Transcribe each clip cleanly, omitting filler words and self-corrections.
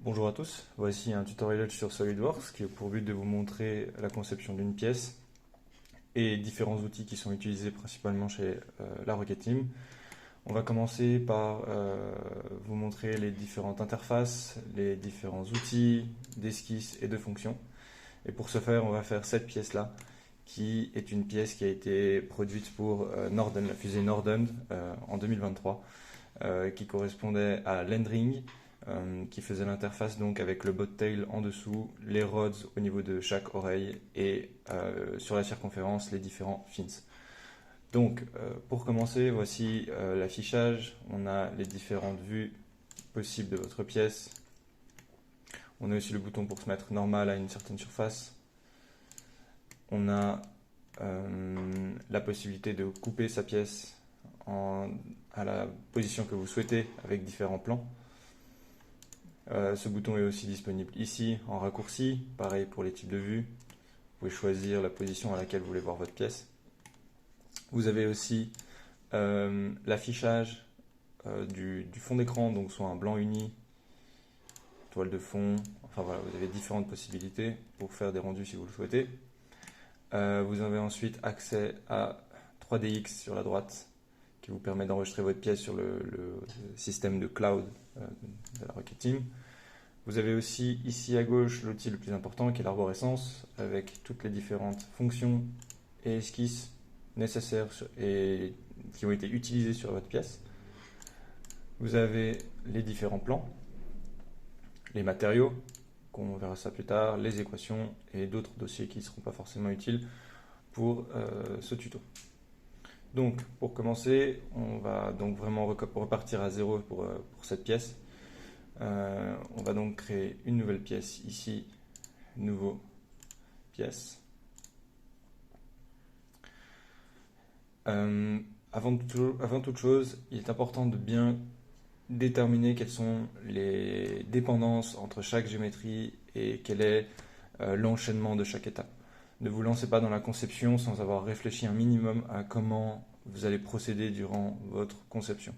Bonjour à tous, voici un tutoriel sur SolidWorks qui a pour but de vous montrer la conception d'une pièce et différents outils qui sont utilisés principalement chez la Rocket Team. On va commencer par vous montrer les différentes interfaces, les différents outils d'esquisse et de fonction. Et pour ce faire, on va faire cette pièce-là, qui est une pièce qui a été produite pour Norden, la fusée Norden en 2023, qui correspondait à l'Endring, qui faisait l'interface donc avec le bobtail en dessous, les rods au niveau de chaque oreille et sur la circonférence les différents fins. Donc pour commencer, voici l'affichage. On a les différentes vues possibles de votre pièce. On a aussi le bouton pour se mettre normal à une certaine surface. On a la possibilité de couper sa pièce à la position que vous souhaitez avec différents plans. Ce bouton est aussi disponible ici en raccourci, pareil pour les types de vues. Vous pouvez choisir la position à laquelle vous voulez voir votre pièce. Vous avez aussi l'affichage du fond d'écran, donc soit un blanc uni, toile de fond, enfin voilà, vous avez différentes possibilités pour faire des rendus si vous le souhaitez. Vous avez ensuite accès à 3DX sur la droite, qui vous permet d'enregistrer votre pièce sur le système de cloud de la Rocket Team. Vous avez aussi ici à gauche l'outil le plus important qui est l'arborescence avec toutes les différentes fonctions et esquisses nécessaires et qui ont été utilisées sur votre pièce. Vous avez les différents plans, les matériaux, qu'on verra ça plus tard, les équations et d'autres dossiers qui ne seront pas forcément utiles pour ce tuto. Donc pour commencer, on va donc vraiment repartir à zéro pour cette pièce. On va donc créer une nouvelle pièce ici, nouveau pièce. Avant toute chose, il est important de bien déterminer quelles sont les dépendances entre chaque géométrie et quel est l'enchaînement de chaque étape. Ne vous lancez pas dans la conception sans avoir réfléchi un minimum à comment vous allez procéder durant votre conception.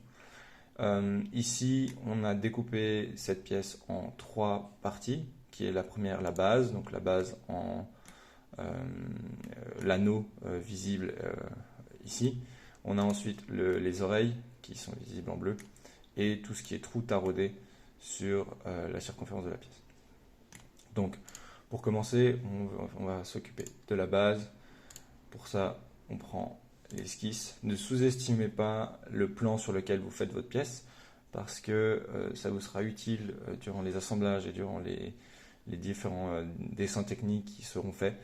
Ici, on a découpé cette pièce en 3 parties, qui est la première, la base, donc la base en l'anneau visible ici. On a ensuite les oreilles, qui sont visibles en bleu, et tout ce qui est trou taraudé sur la circonférence de la pièce. Donc, pour commencer, on va s'occuper de la base. Pour ça, on prend l'esquisse. Ne sous-estimez pas le plan sur lequel vous faites votre pièce, parce que ça vous sera utile durant les assemblages et durant les différents dessins techniques qui seront faits.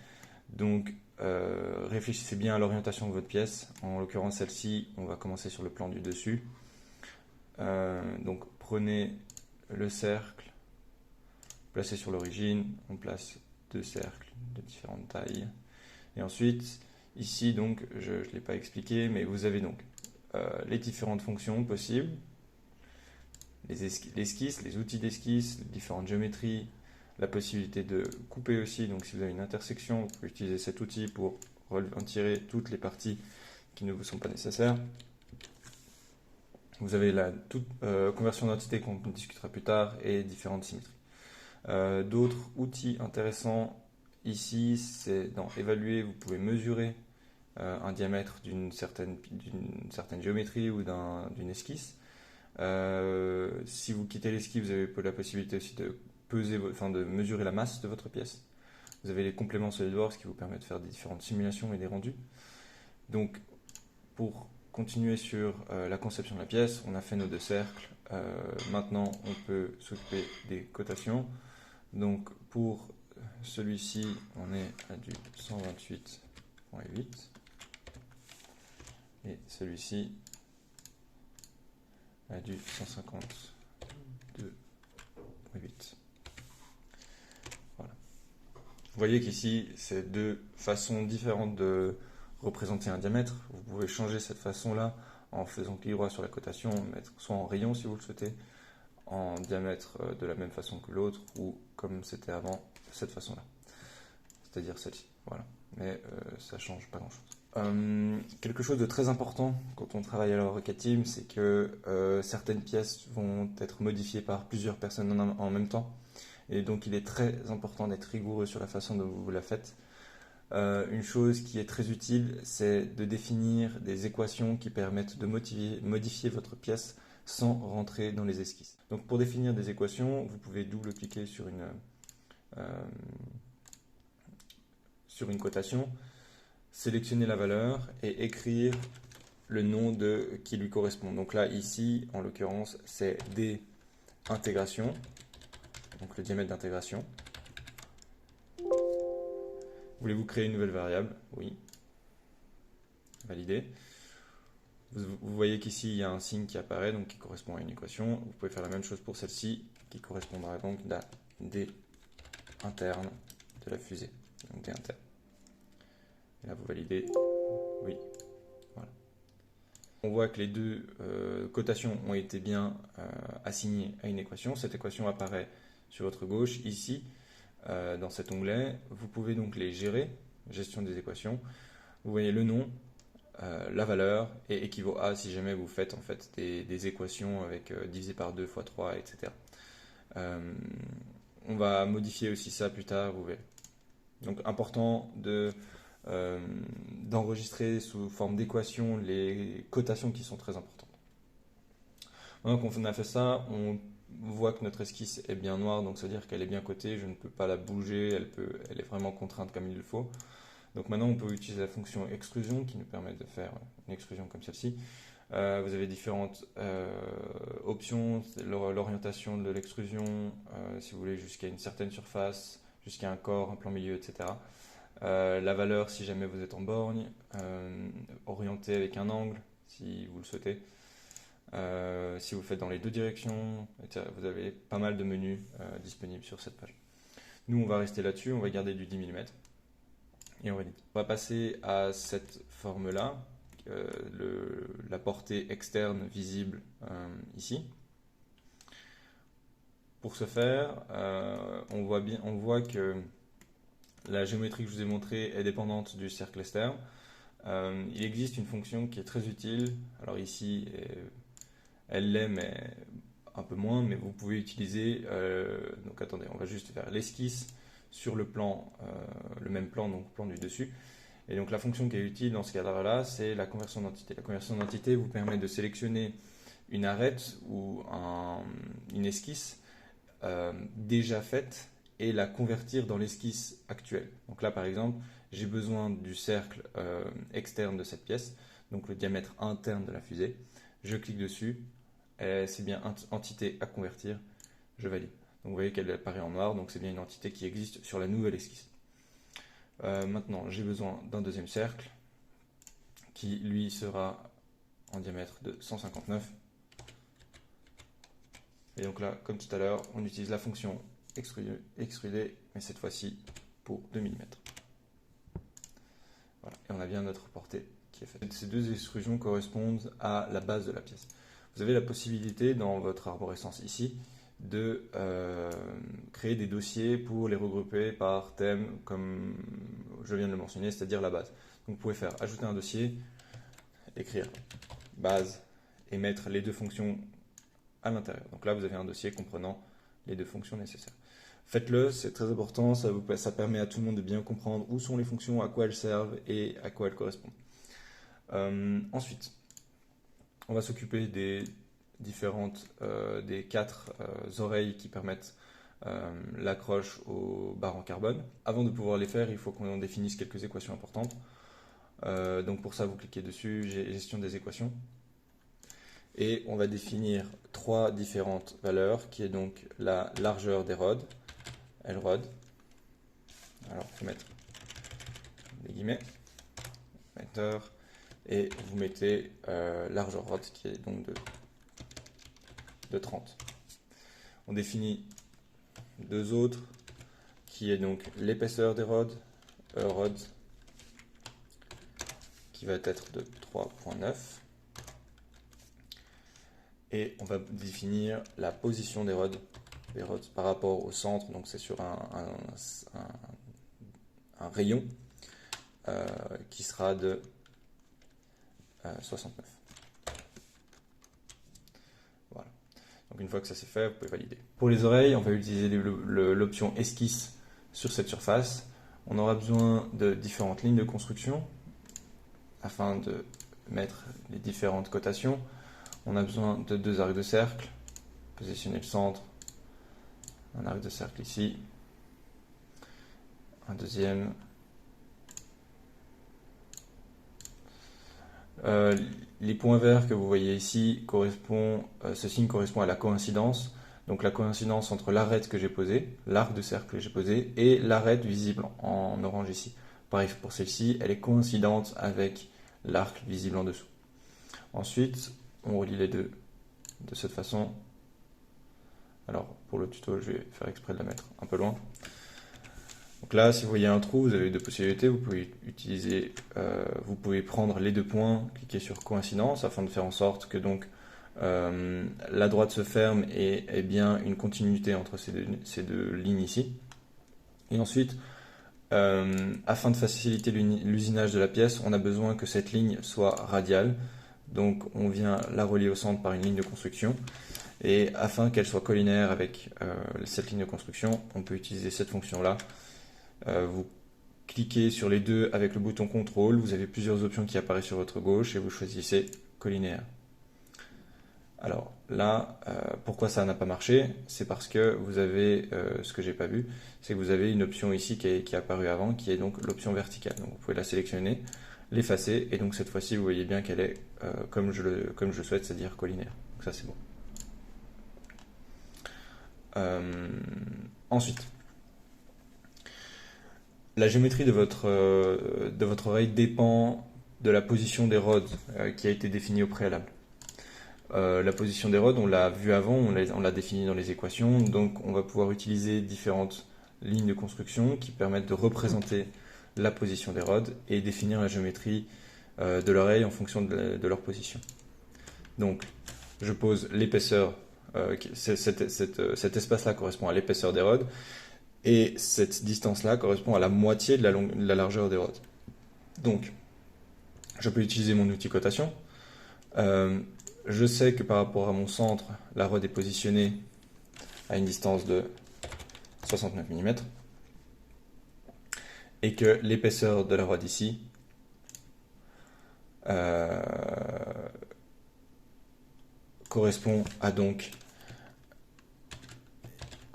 Donc réfléchissez bien à l'orientation de votre pièce. En l'occurrence celle-ci, on va commencer sur le plan du dessus. Donc prenez le cercle, placez sur l'origine, on place 2 cercles de différentes tailles. Et ensuite, ici, donc, je ne l'ai pas expliqué, mais vous avez donc les différentes fonctions possibles, l'esquisse, les outils d'esquisse, les différentes géométries, la possibilité de couper aussi. Donc, si vous avez une intersection, vous pouvez utiliser cet outil pour retirer toutes les parties qui ne vous sont pas nécessaires. Vous avez la conversion d'entité qu'on discutera plus tard et différentes symétries. D'autres outils intéressants ici, c'est dans évaluer, vous pouvez mesurer un diamètre d'une certaine géométrie ou d'une esquisse. Si vous quittez l'esquisse, vous avez la possibilité aussi de de mesurer la masse de votre pièce. Vous avez les compléments SolidWorks qui vous permettent de faire des différentes simulations et des rendus. Donc, pour continuer sur la conception de la pièce, on a fait nos 2 cercles. Maintenant, on peut s'occuper des cotations. Donc, pour celui-ci, on est à du 128.8 et celui-ci à du 152.8. Voilà. Vous voyez qu'ici, c'est 2 façons différentes de représenter un diamètre. Vous pouvez changer cette façon-là en faisant clic droit sur la cotation, mettre soit en rayon si vous le souhaitez, en diamètre de la même façon que l'autre, ou comme c'était avant, cette façon-là. C'est-à-dire celle-ci. Voilà. Mais ça ne change pas grand-chose. Quelque chose de très important quand on travaille à la Rocket Team, c'est que certaines pièces vont être modifiées par plusieurs personnes en même temps. Et donc il est très important d'être rigoureux sur la façon dont vous la faites. Une chose qui est très utile, c'est de définir des équations qui permettent de modifier votre pièce sans rentrer dans les esquisses. Donc pour définir des équations, vous pouvez double-cliquer sur une cotation, sélectionner la valeur et écrire le nom qui lui correspond. Donc là, ici, en l'occurrence, c'est D intégration, donc le diamètre d'intégration. Voulez-vous créer une nouvelle variable? Oui. Validé. Vous voyez qu'ici, il y a un signe qui apparaît, donc qui correspond à une équation. Vous pouvez faire la même chose pour celle-ci, qui correspondra donc à D interne de la fusée. Donc D interne. Et là, vous validez. Oui. Voilà. On voit que les deux cotations ont été bien assignées à une équation. Cette équation apparaît sur votre gauche, ici, dans cet onglet. Vous pouvez donc les gérer, gestion des équations. Vous voyez le nom, la valeur, et équivaut à si jamais vous faites en fait des équations avec divisé par 2 fois 3, etc. On va modifier aussi ça plus tard, vous verrez. Donc important d'enregistrer sous forme d'équation les cotations qui sont très importantes. Maintenant qu'on a fait ça, on voit que notre esquisse est bien noire, donc ça veut dire qu'elle est bien cotée, je ne peux pas la bouger, elle est vraiment contrainte comme il le faut. Donc maintenant on peut utiliser la fonction extrusion qui nous permet de faire une extrusion comme celle-ci. Vous avez différentes options, l'orientation de l'extrusion, si vous voulez jusqu'à une certaine surface, jusqu'à un corps, un plan milieu, etc. La valeur si jamais vous êtes en borgne, orienté avec un angle si vous le souhaitez. Si vous le faites dans les deux directions, etc. Vous avez pas mal de menus disponibles sur cette page. Nous on va rester là-dessus, on va garder du 10 mm. Et on va passer à cette forme-là, la portée externe visible ici. Pour ce faire, on voit que la géométrie que je vous ai montrée est dépendante du cercle externe. Il existe une fonction qui est très utile. Alors ici, elle l'est, mais un peu moins, mais vous pouvez utiliser... donc attendez, on va juste faire l'esquisse sur le plan, le même plan, donc le plan du dessus. Et donc la fonction qui est utile dans ce cadre-là, c'est la conversion d'entité. La conversion d'entité vous permet de sélectionner une arête ou une esquisse déjà faite et la convertir dans l'esquisse actuelle. Donc là par exemple, j'ai besoin du cercle externe de cette pièce, donc le diamètre interne de la fusée. Je clique dessus, c'est bien entité à convertir, je valide. Donc vous voyez qu'elle apparaît en noir, donc c'est bien une entité qui existe sur la nouvelle esquisse. Maintenant, j'ai besoin d'un deuxième cercle qui, lui, sera en diamètre de 159. Et donc là, comme tout à l'heure, on utilise la fonction extruder, mais cette fois-ci pour 2 mm. Voilà, et on a bien notre portée qui est faite. Ces deux extrusions correspondent à la base de la pièce. Vous avez la possibilité, dans votre arborescence ici, de créer des dossiers pour les regrouper par thème, comme je viens de le mentionner, c'est-à-dire la base. Donc vous pouvez faire ajouter un dossier, écrire base et mettre les deux fonctions à l'intérieur. Donc là, vous avez un dossier comprenant les deux fonctions nécessaires. Faites-le, c'est très important, ça permet à tout le monde de bien comprendre où sont les fonctions, à quoi elles servent et à quoi elles correspondent. Ensuite, on va s'occuper des quatre oreilles qui permettent l'accroche aux barres en carbone. Avant de pouvoir les faire, il faut qu'on définisse quelques équations importantes. Donc pour ça, vous cliquez dessus, gestion des équations. Et on va définir trois différentes valeurs, qui est donc la largeur des rods, LROD. Alors, il faut mettre des guillemets, enter, et vous mettez largeur rod, qui est donc de 30. On définit deux autres, qui est donc l'épaisseur des rods, rod, qui va être de 3,9. Et on va définir la position des rods par rapport au centre, donc c'est sur un rayon qui sera de 69. Voilà. Donc une fois que ça c'est fait, vous pouvez valider. Pour les oreilles, on va utiliser l'option esquisse sur cette surface. On aura besoin de différentes lignes de construction afin de mettre les différentes cotations. On a besoin de 2 arcs de cercle, positionner le centre, un arc de cercle ici, un deuxième. Les points verts que vous voyez ici ce signe correspond à la coïncidence. Donc la coïncidence entre l'arête que j'ai posée, l'arc de cercle que j'ai posé, et l'arête visible en orange ici. Pareil pour celle-ci, elle est coïncidente avec l'arc visible en dessous. Ensuite, on relie les deux de cette façon. Alors pour le tuto, je vais faire exprès de la mettre un peu loin. Donc là, si vous voyez un trou, vous avez deux possibilités. Vous pouvez prendre les 2 points, cliquer sur coïncidence afin de faire en sorte que donc la droite se ferme et ait bien une continuité entre ces deux lignes ici. Et ensuite, afin de faciliter l'usinage de la pièce, on a besoin que cette ligne soit radiale. Donc on vient la relier au centre par une ligne de construction. Et afin qu'elle soit collinaire avec cette ligne de construction, on peut utiliser cette fonction-là. Vous cliquez sur les deux avec le bouton CTRL, vous avez plusieurs options qui apparaissent sur votre gauche et vous choisissez collinéaire. Alors là, pourquoi ça n'a pas marché? C'est parce que vous avez, ce que j'ai pas vu, c'est que vous avez une option ici qui est apparue avant, qui est donc l'option verticale. Donc vous pouvez la sélectionner, l'effacer, et donc cette fois-ci vous voyez bien qu'elle est comme je le souhaite, c'est-à-dire collinéaire. Donc ça c'est bon. Ensuite, la géométrie de votre oreille dépend de la position des rods qui a été définie au préalable. La position des rods, on l'a vu avant, on l'a définie dans les équations, donc on va pouvoir utiliser différentes lignes de construction qui permettent de représenter la position des rods et définir la géométrie de l'oreille en fonction de leur position. Donc, je pose l'épaisseur, cet espace-là correspond à l'épaisseur des rods, et cette distance-là correspond à la moitié de la largeur des rods. Donc, je peux utiliser mon outil cotation. Je sais que par rapport à mon centre, la rod est positionnée à une distance de 69 mm et que l'épaisseur de la rod ici correspond à donc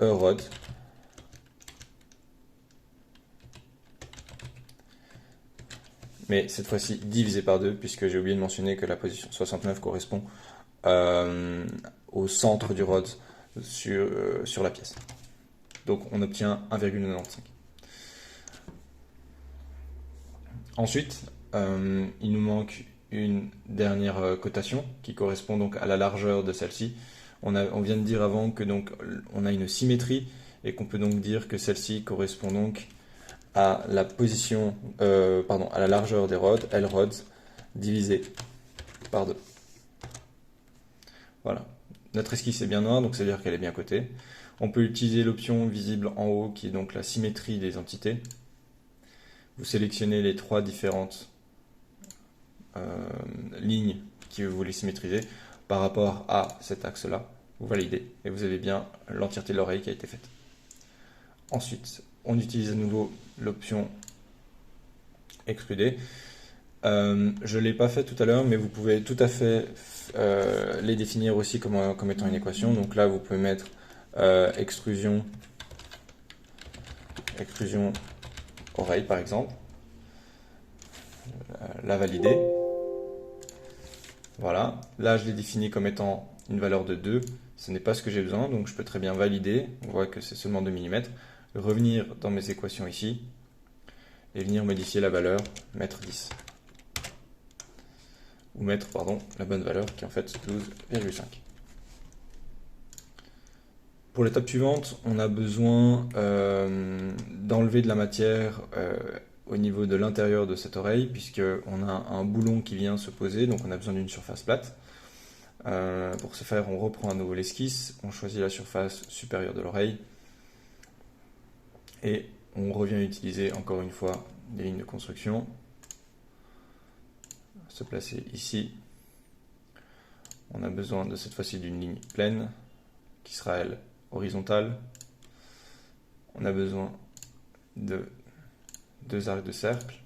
E rod mais cette fois-ci divisé par 2, puisque j'ai oublié de mentionner que la position 69 correspond au centre du rod sur la pièce. Donc on obtient 1,95. Ensuite, il nous manque une dernière cotation qui correspond donc à la largeur de celle-ci. On vient de dire avant que donc on a une symétrie et qu'on peut donc dire que celle-ci correspond donc à la position, à la largeur des rods, L rods, divisé par 2. Voilà. Notre esquisse est bien noire, donc ça veut dire qu'elle est bien cotée. On peut utiliser l'option visible en haut, qui est donc la symétrie des entités. Vous sélectionnez les 3 différentes lignes que vous voulez symétriser par rapport à cet axe-là. Vous validez, et vous avez bien l'entièreté de l'oreille qui a été faite. Ensuite, on utilise à nouveau l'option extruder. Je ne l'ai pas fait tout à l'heure, mais vous pouvez tout à fait les définir aussi comme étant une équation. Donc là, vous pouvez mettre extrusion oreille, par exemple. La valider. Voilà. Là, je l'ai défini comme étant une valeur de 2. Ce n'est pas ce que j'ai besoin, donc je peux très bien valider. On voit que c'est seulement 2 mm. Revenir dans mes équations ici et venir modifier la valeur, mettre 10. Ou mettre, la bonne valeur qui est en fait 12,5. Pour l'étape suivante, on a besoin d'enlever de la matière au niveau de l'intérieur de cette oreille, puisqu'on a un boulon qui vient se poser, donc on a besoin d'une surface plate. Pour ce faire, on reprend à nouveau l'esquisse, on choisit la surface supérieure de l'oreille, et on revient utiliser encore une fois des lignes de construction. Se placer ici. On a besoin de cette fois-ci d'une ligne pleine. qui sera elle horizontale. On a besoin de 2 arcs de cercle.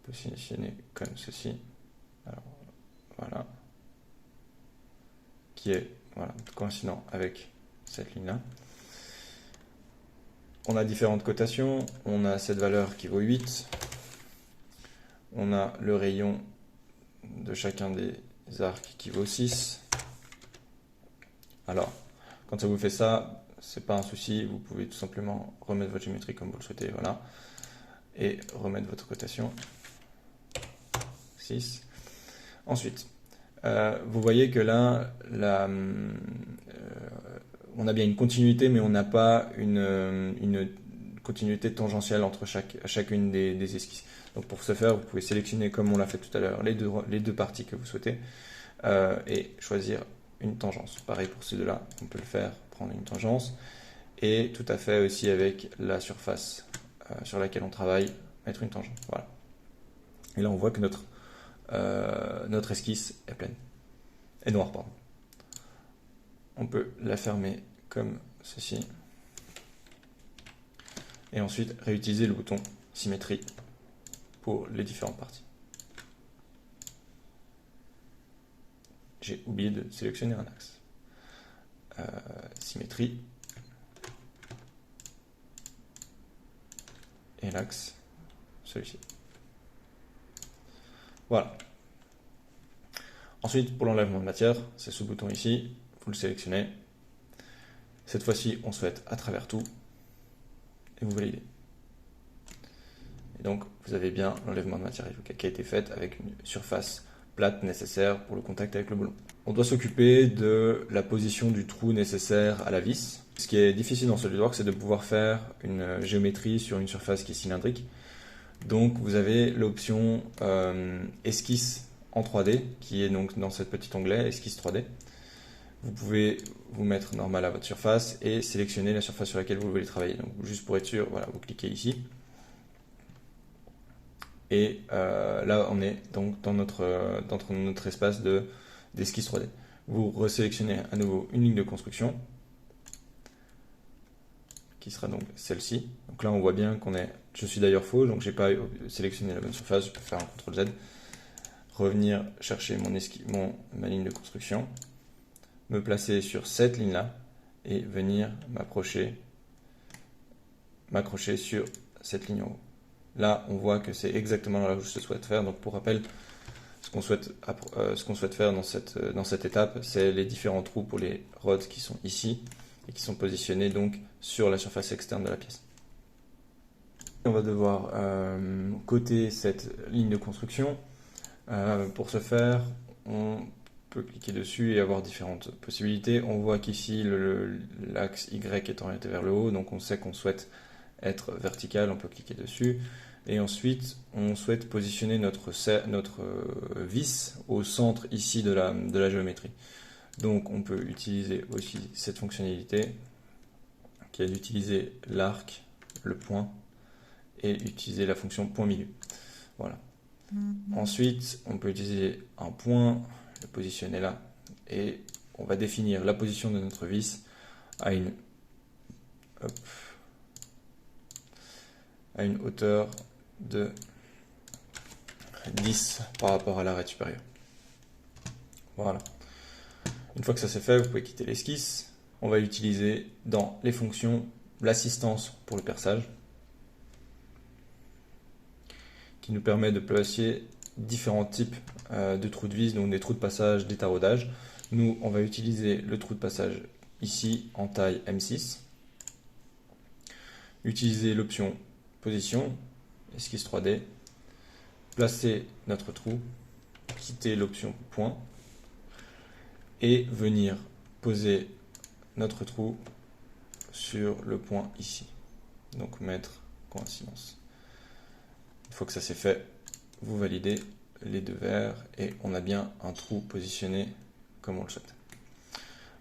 On peut sélectionner comme ceci. Alors, voilà. Qui est voilà, coïncident avec cette ligne-là. On a différentes cotations. On a cette valeur qui vaut 8. On a le rayon de chacun des arcs qui vaut 6. Alors, quand ça vous fait ça, c'est pas un souci. Vous pouvez tout simplement remettre votre géométrie comme vous le souhaitez. Voilà. Et remettre votre cotation. 6. Ensuite, vous voyez que là, on a bien une continuité, mais on n'a pas une continuité tangentielle entre chacune des esquisses. Donc pour ce faire, vous pouvez sélectionner, comme on l'a fait tout à l'heure, les deux parties que vous souhaitez et choisir une tangence. Pareil pour ces deux-là, on peut le faire, prendre une tangence. Et tout à fait aussi avec la surface sur laquelle on travaille, mettre une tangente. Voilà. Et là, on voit que notre esquisse est pleine. Et noire, pardon. On peut la fermer comme ceci. Et ensuite, réutiliser le bouton symétrie pour les différentes parties. J'ai oublié de sélectionner un axe. Symétrie. Et l'axe, celui-ci. Voilà. Ensuite, pour l'enlèvement de matière, c'est ce bouton ici, vous le sélectionnez. Cette fois-ci, on souhaite à travers tout, et vous validez. Et donc, vous avez bien l'enlèvement de matière qui a été fait avec une surface plate nécessaire pour le contact avec le boulon. On doit s'occuper de la position du trou nécessaire à la vis. Ce qui est difficile dans SolidWorks, c'est de pouvoir faire une géométrie sur une surface qui est cylindrique. Donc, vous avez l'option esquisse en 3D, qui est donc dans cet petit onglet, esquisse 3D. Vous pouvez vous mettre normal à votre surface et sélectionner la surface sur laquelle vous voulez travailler. Donc, juste pour être sûr, voilà, vous cliquez ici. Et là, on est donc dans notre espace d'esquisse 3D. Vous resélectionnez à nouveau une ligne de construction, qui sera donc celle-ci. Donc là, on voit bien je suis d'ailleurs faux, donc j'ai pas sélectionné la bonne surface. Je peux faire un CTRL Z, revenir chercher ma ligne de construction, me placer sur cette ligne-là et venir m'accrocher sur cette ligne en haut. Là, on voit que c'est exactement là où je souhaite faire. Donc, pour rappel, ce qu'on souhaite faire dans cette étape, c'est les différents trous pour les rods qui sont ici et qui sont positionnés donc sur la surface externe de la pièce. On va devoir coter cette ligne de construction. Pour ce faire, on peut cliquer dessus et avoir différentes possibilités. On voit qu'ici, l'axe Y est orienté vers le haut, donc on sait qu'on souhaite être vertical, on peut cliquer dessus. Et ensuite, on souhaite positionner notre vis au centre ici de la géométrie. Donc, on peut utiliser aussi cette fonctionnalité qui est d'utiliser l'arc, le point, et utiliser la fonction point milieu. Voilà. Ensuite, on peut utiliser un point, le positionner là, et on va définir la position de notre vis à une hauteur de 10 par rapport à l'arête supérieure. Voilà. Une fois que ça c'est fait, vous pouvez quitter l'esquisse. On va utiliser dans les fonctions l'assistance pour le perçage, qui nous permet de placer différents types de trous de vis, donc des trous de passage, des taraudages. Nous, on va utiliser le trou de passage ici en taille M6. Utiliser l'option position, esquisse 3D, placer notre trou, quitter l'option point et venir poser notre trou sur le point ici. Donc mettre coïncidence. Une fois que ça c'est fait, vous validez les deux verres et on a bien un trou positionné comme on le souhaite.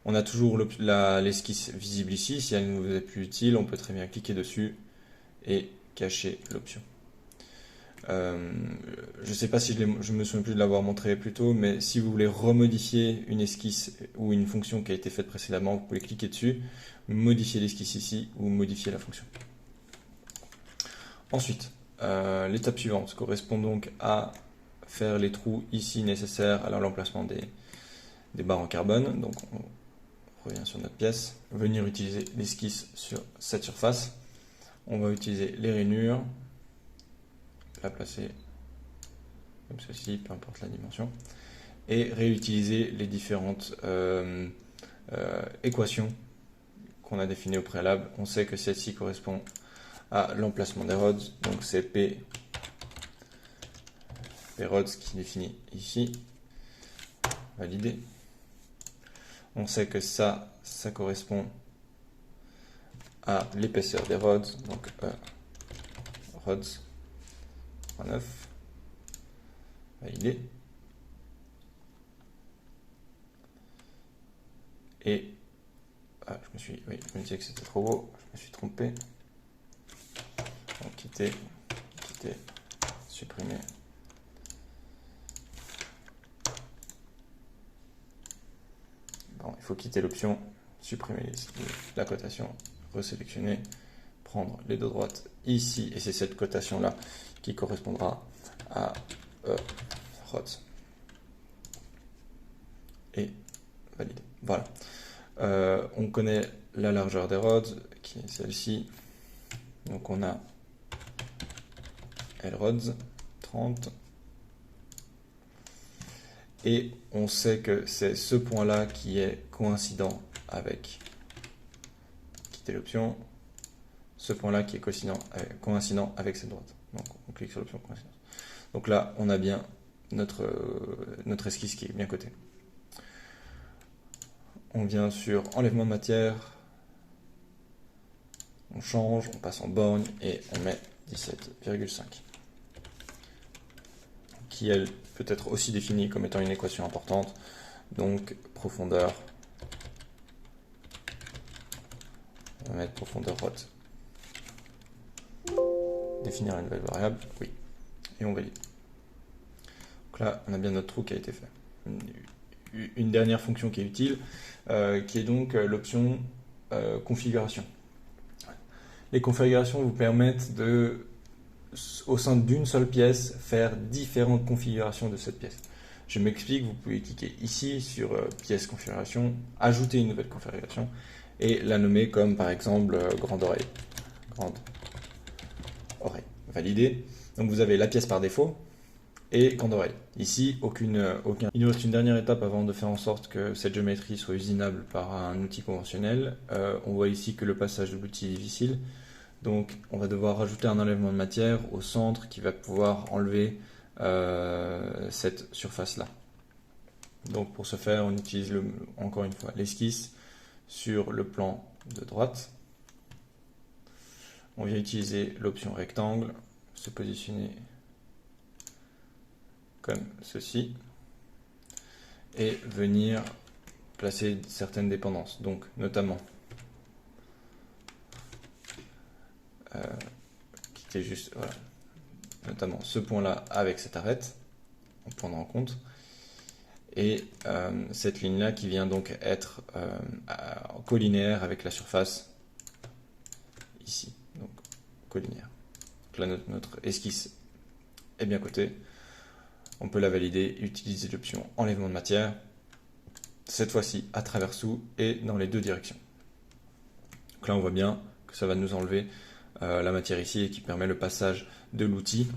On a toujours l'esquisse visible ici. Si elle ne vous est plus utile, on peut très bien cliquer dessus et cacher l'option. Je ne sais pas si je me souviens plus de l'avoir montré plus tôt, mais si vous voulez remodifier une esquisse ou une fonction qui a été faite précédemment, vous pouvez cliquer dessus, modifier l'esquisse ici ou modifier la fonction. Ensuite, l'étape suivante correspond donc à faire les trous ici nécessaires à l'emplacement des barres en carbone. Donc on revient sur notre pièce, venir utiliser l'esquisse sur cette surface. On va utiliser les rainures, la placer comme ceci, peu importe la dimension, et réutiliser les différentes équations qu'on a définies au préalable. On sait que celle-ci correspond à l'emplacement des rods, donc c'est P rods qui définit ici, validé. On sait que ça correspond à l'épaisseur des rods, donc rods 3,9, validé. Et je me disais que c'était trop beau, je me suis trompé. Donc quitter, supprimer. Bon, il faut quitter l'option, supprimer la cotation, resélectionner, prendre les deux droites ici, et c'est cette cotation là qui correspondra à rods. Et valider. Voilà. On connaît la largeur des rods, qui est celle-ci. Donc on a LRODS 30. Et on sait que c'est ce point-là qui est coïncident avec, quitter l'option, ce point-là qui est coïncident avec cette droite. Donc on clique sur l'option coïncidence. Donc là, on a bien notre esquisse qui est bien cotée. On vient sur enlèvement de matière, on change, on passe en borgne et on met 17,5. Qui elle peut être aussi définie comme étant une équation importante. Donc profondeur, on va mettre profondeur rod. Définir une nouvelle variable, oui, et on valide. Donc là, on a bien notre trou qui a été fait. Une dernière fonction qui est utile, qui est donc l'option configuration. Les configurations vous permettent de, au sein d'une seule pièce, faire différentes configurations de cette pièce. Je m'explique, vous pouvez cliquer ici sur pièce configuration, ajouter une nouvelle configuration et la nommer comme par exemple grande oreille. Grande oreille. Validé. Donc vous avez la pièce par défaut et grande oreille. Ici, Il nous reste une dernière étape avant de faire en sorte que cette géométrie soit usinable par un outil conventionnel. On voit ici que le passage de l'outil est difficile. Donc on va devoir rajouter un enlèvement de matière au centre qui va pouvoir enlever cette surface-là. Donc pour ce faire, on utilise encore une fois l'esquisse sur le plan de droite. On vient utiliser l'option rectangle, se positionner comme ceci et venir placer certaines dépendances, donc notamment quitter juste, voilà, notamment ce point-là avec cette arête, on prendra en compte, et cette ligne-là qui vient donc être collinéaire avec la surface ici, donc collinéaire. Donc là, notre esquisse est bien cotée. On peut la valider et utiliser l'option enlèvement de matière, cette fois-ci à travers sous et dans les deux directions. Donc là, on voit bien que ça va nous enlever la matière ici et qui permet le passage de l'outil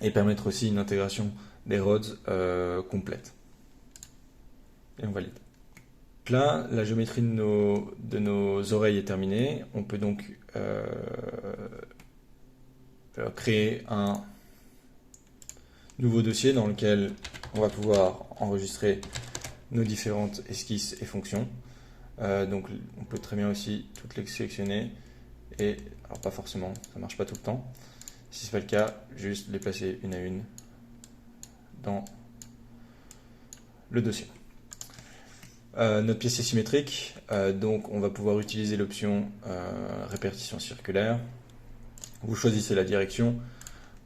et permettre aussi une intégration des rods complète. Et on valide. Donc là, la géométrie de nos oreilles est terminée. On peut donc créer un nouveau dossier dans lequel on va pouvoir enregistrer nos différentes esquisses et fonctions. Donc on peut très bien aussi toutes les sélectionner et, alors pas forcément, ça marche pas tout le temps. Si c'est pas le cas, juste les placer une à une dans le dossier. Notre pièce est symétrique, donc on va pouvoir utiliser l'option répartition circulaire. Vous choisissez la direction.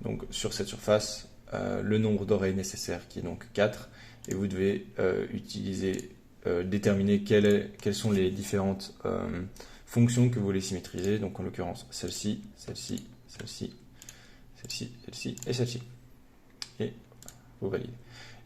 Donc sur cette surface, le nombre d'oreilles nécessaires qui est donc 4, et vous devez déterminer quelles sont les différentes fonctions que vous voulez symétriser, donc en l'occurrence celle-ci, celle-ci, celle-ci, celle-ci, celle-ci et celle-ci. Et vous validez.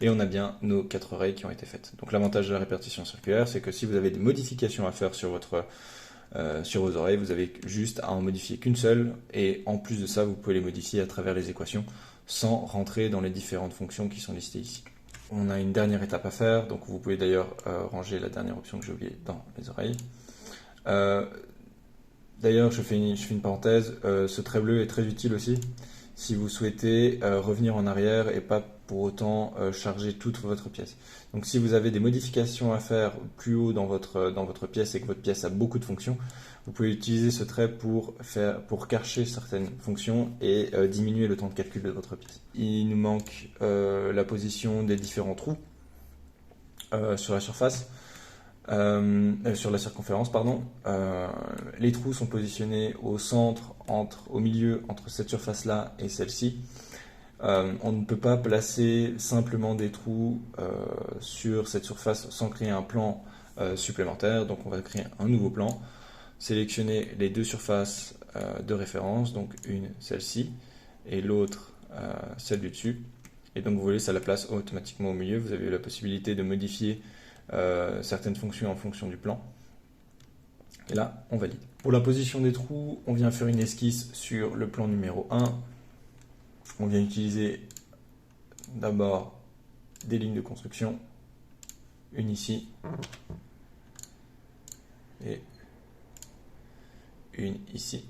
Et on a bien nos 4 oreilles qui ont été faites. Donc l'avantage de la répartition circulaire, c'est que si vous avez des modifications à faire sur vos oreilles, vous avez juste à en modifier qu'une seule, et en plus de ça, vous pouvez les modifier à travers les équations sans rentrer dans les différentes fonctions qui sont listées ici. On a une dernière étape à faire, donc vous pouvez d'ailleurs ranger la dernière option que j'ai oubliée dans les oreilles. D'ailleurs, je fais une parenthèse, ce trait bleu est très utile aussi si vous souhaitez revenir en arrière et pas pour autant charger toute votre pièce. Donc si vous avez des modifications à faire plus haut dans votre pièce et que votre pièce a beaucoup de fonctions, vous pouvez utiliser ce trait pour cacher certaines fonctions et diminuer le temps de calcul de votre pièce. Il nous manque la position des différents trous sur la surface. Sur la circonférence, pardon. Les trous sont positionnés au centre, au milieu, entre cette surface-là et celle-ci. On ne peut pas placer simplement des trous sur cette surface sans créer un plan supplémentaire. Donc on va créer un nouveau plan, sélectionner les deux surfaces de référence, donc une celle-ci et l'autre celle du dessus. Et donc vous voyez, ça la place automatiquement au milieu. Vous avez la possibilité de modifier certaines fonctions en fonction du plan. Et là, on valide. Pour la position des trous, on vient faire une esquisse sur le plan numéro 1. On vient utiliser d'abord des lignes de construction, une ici et une ici.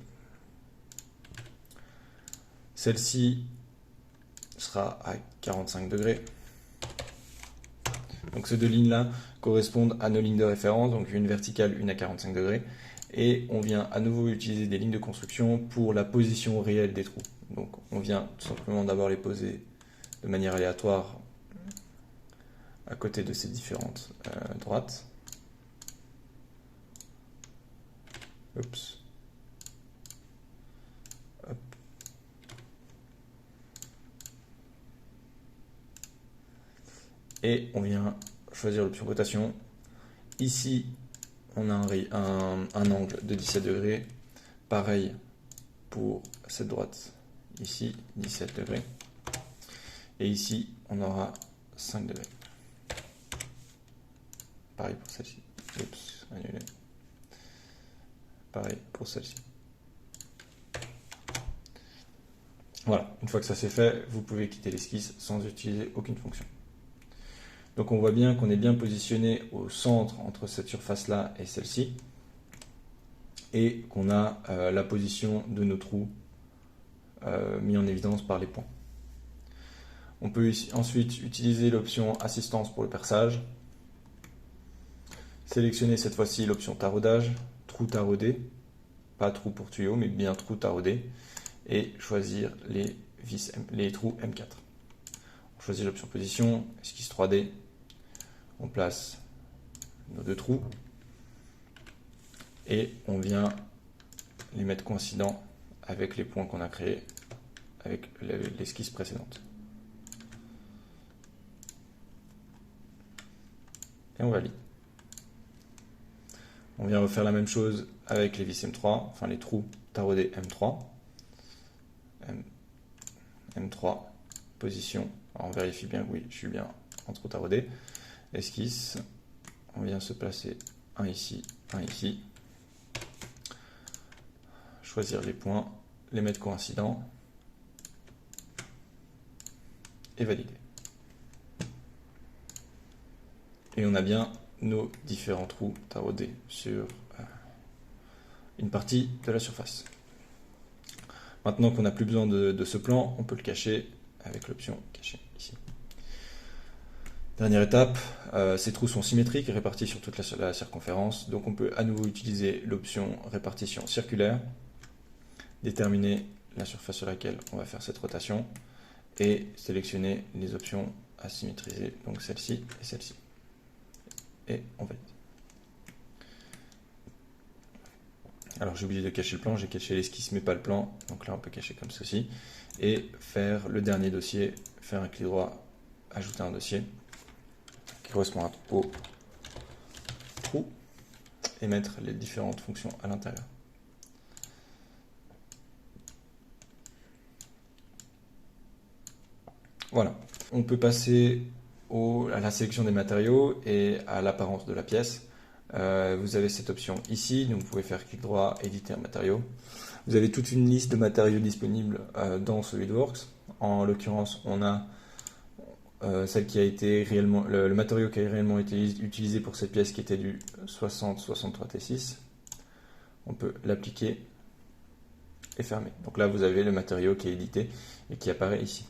Celle-ci sera à 45 degrés. Donc ces deux lignes-là correspondent à nos lignes de référence, donc une verticale, une à 45 degrés. Et on vient à nouveau utiliser des lignes de construction pour la position réelle des trous. Donc on vient tout simplement d'abord les poser de manière aléatoire à côté de ces différentes droites. Oups. Hop. Et on vient choisir l'option rotation. Ici, on a un angle de 17 degrés. Pareil pour cette droite. Ici, 17 degrés. Et ici, on aura 5 degrés. Pareil pour celle-ci. Oups, annulé. Pareil pour celle-ci. Voilà, une fois que ça c'est fait, vous pouvez quitter l'esquisse sans utiliser aucune fonction. Donc on voit bien qu'on est bien positionné au centre entre cette surface-là et celle-ci, et qu'on a la position de nos trous mis en évidence par les points. On peut ensuite utiliser l'option assistance pour le perçage, sélectionner cette fois-ci l'option taraudage, trou taraudé, pas trou pour tuyau, mais bien trou taraudé, et choisir les trous M4. On choisit l'option position, esquisse 3D, on place nos deux trous, et on vient les mettre coïncidents avec les points qu'on a créés avec l'esquisse précédente. Et on valide. On vient refaire la même chose avec les vis M3, enfin les trous taraudés M3. M3, position. Alors on vérifie bien que oui, je suis bien en trou taraudé. Esquisse, on vient se placer un ici, un ici. Choisir les points, les mettre coïncidents et valider. Et on a bien nos différents trous taraudés sur une partie de la surface. Maintenant qu'on n'a plus besoin de ce plan, on peut le cacher avec l'option cacher ici. Dernière étape, ces trous sont symétriques et répartis sur toute la circonférence, donc on peut à nouveau utiliser l'option répartition circulaire, déterminer la surface sur laquelle on va faire cette rotation et sélectionner les options à symétriser, donc celle-ci et celle-ci. Et on valide. Alors j'ai oublié de cacher le plan, j'ai caché l'esquisse mais pas le plan, donc là on peut cacher comme ceci, et faire le dernier dossier, faire un clic droit, ajouter un dossier qui correspond au trou, et mettre les différentes fonctions à l'intérieur. Voilà, on peut passer à la sélection des matériaux et à l'apparence de la pièce. Vous avez cette option ici, donc vous pouvez faire clic droit, éditer un matériau. Vous avez toute une liste de matériaux disponibles dans SolidWorks. En l'occurrence, on a celle qui a été réellement, le matériau qui a réellement été utilisé pour cette pièce qui était du 60-63T6. On peut l'appliquer et fermer. Donc là, vous avez le matériau qui est édité et qui apparaît ici.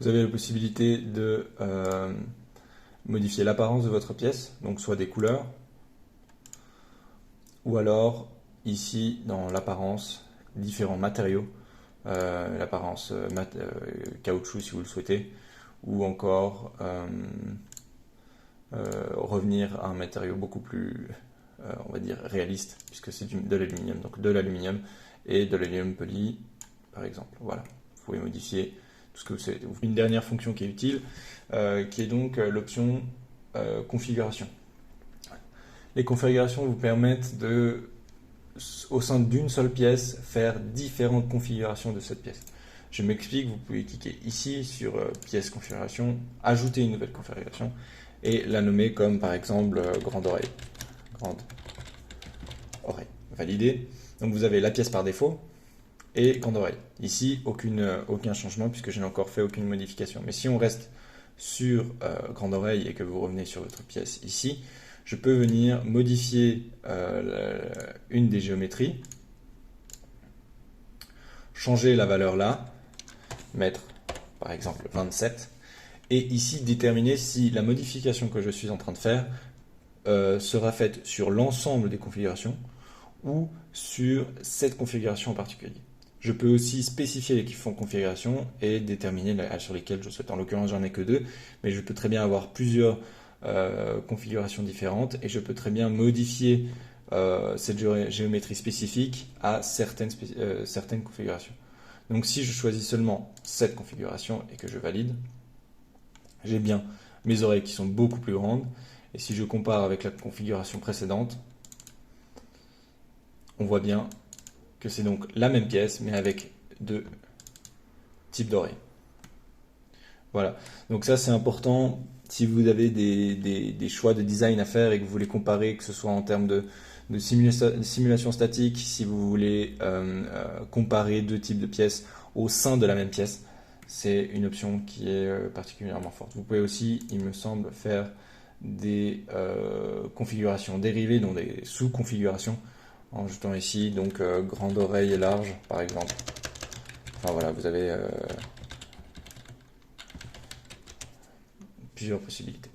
Vous avez la possibilité de modifier l'apparence de votre pièce, donc soit des couleurs, ou alors ici dans l'apparence, différents matériaux, l'apparence caoutchouc si vous le souhaitez, ou encore revenir à un matériau beaucoup plus, on va dire, réaliste, puisque c'est de l'aluminium, donc de l'aluminium et de l'aluminium poli, par exemple. Voilà, vous pouvez modifier tout ce que vous savez. Une dernière fonction qui est utile, qui est donc l'option configuration. Les configurations vous permettent de, au sein d'une seule pièce, faire différentes configurations de cette pièce. Je m'explique, vous pouvez cliquer ici sur pièce configuration, ajouter une nouvelle configuration et la nommer comme par exemple grande oreille. Grande oreille. Validé. Donc vous avez la pièce par défaut et grande oreille. Ici, aucun changement puisque je n'ai encore fait aucune modification. Mais si on reste sur grande oreille et que vous revenez sur votre pièce ici, je peux venir modifier une des géométries, changer la valeur là, mettre par exemple 27, et ici déterminer si la modification que je suis en train de faire sera faite sur l'ensemble des configurations ou sur cette configuration en particulier. Je peux aussi spécifier les configurations et déterminer sur lesquelles je souhaite. En l'occurrence, j'en ai que deux, mais je peux très bien avoir plusieurs configurations différentes et je peux très bien modifier cette géométrie spécifique à certaines configurations. Donc si je choisis seulement cette configuration et que je valide, j'ai bien mes oreilles qui sont beaucoup plus grandes. Et si je compare avec la configuration précédente, on voit bien que c'est donc la même pièce, mais avec deux types d'oreilles. Voilà, donc ça c'est important si vous avez des choix de design à faire et que vous voulez comparer, que ce soit en termes de simulation statique, si vous voulez comparer deux types de pièces au sein de la même pièce, c'est une option qui est particulièrement forte. Vous pouvez aussi, il me semble, faire des configurations dérivées, donc des sous-configurations, en ajoutant ici donc grande oreille et large par exemple. Enfin voilà, vous avez plusieurs possibilités.